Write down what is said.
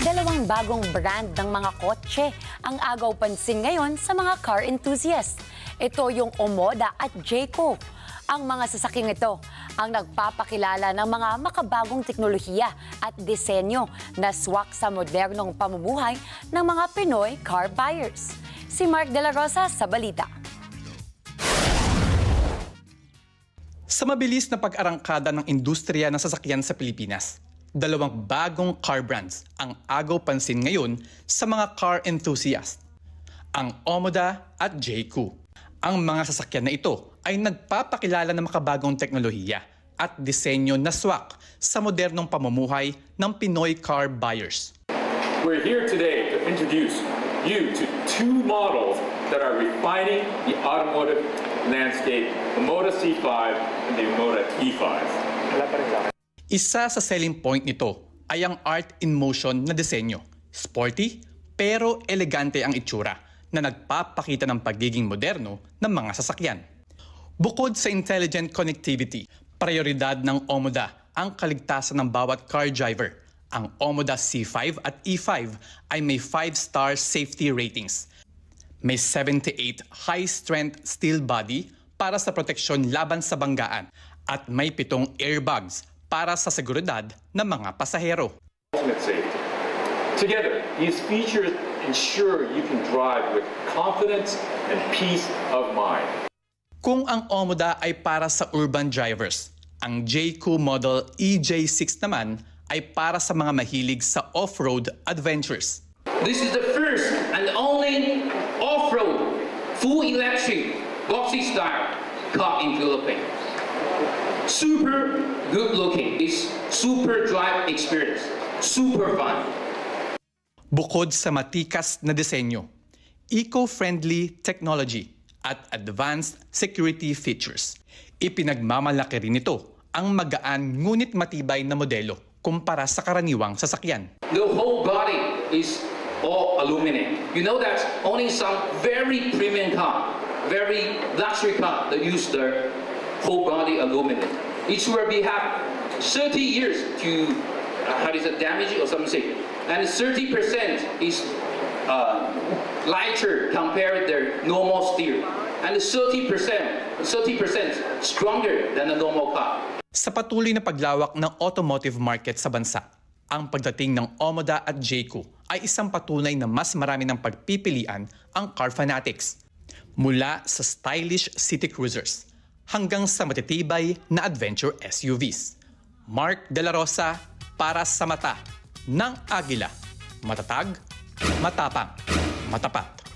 Dalawang bagong brand ng mga kotse ang agaw pansin ngayon sa mga car enthusiasts. Ito yung Omoda at Jayco. Ang mga sasakyang ito ang nagpapakilala ng mga makabagong teknolohiya at disenyo na swak sa modernong pamumuhay ng mga Pinoy car buyers. Si Mark De La Rosa sa balita. Sa mabilis na pag-arangkada ng industriya ng sasakyan sa Pilipinas, dalawang bagong car brands ang agaw pansin ngayon sa mga car enthusiasts, ang Omoda at Jayco. Ang mga sasakyan na ito ay nagpapakilala ng makabagong teknolohiya at disenyo na swak sa modernong pamumuhay ng Pinoy car buyers. We're here today to introduce you to two models that are refining the automotive landscape, the Omoda C5 and the Omoda E5. Isa sa selling point nito ay ang art in motion na disenyo. Sporty pero elegante ang itsura na nagpapakita ng pagiging moderno ng mga sasakyan. Bukod sa intelligent connectivity, prioridad ng Omoda ang kaligtasan ng bawat car driver. Ang Omoda C5 at E5 ay may 5-star safety ratings. May 78 high-strength steel body para sa proteksyon laban sa banggaan at may 7 airbags para sa seguridad ng mga pasahero. Ultimate safety. Together, these features ensure you can drive with confidence and peace of mind. Kung ang Omoda ay para sa urban drivers, ang Jayco Model EJ6 naman ay para sa mga mahilig sa off-road adventures. This is the first and only off-road, full electric, boxy style car in Philippines. Super good looking. It's super drive experience. Super fun. Bukod sa matikas na disenyo, eco-friendly technology at advanced security features, ipinagmamalaki rin ito ang magaan ngunit matibay na modelo kumpara sa karaniwang sasakyan. The whole body is all aluminum. You know that only some very premium car, very luxury car that use the whole body aluminum. It's where we have 30 years to damage it or something, and 30% is lighter compared to their normal steel, and 30% stronger than a normal car. Sa patuloy na paglawak ng automotive market sa bansa, ang pagdating ng Omoda at Jayco ay isang patunay na mas marami ng pagpipilian ang car fanatics. Mula sa stylish city cruisers hanggang sa matitibay na adventure SUVs. Mark De La Rosa para sa mata ng Agila. Matatag, matapang, matapat.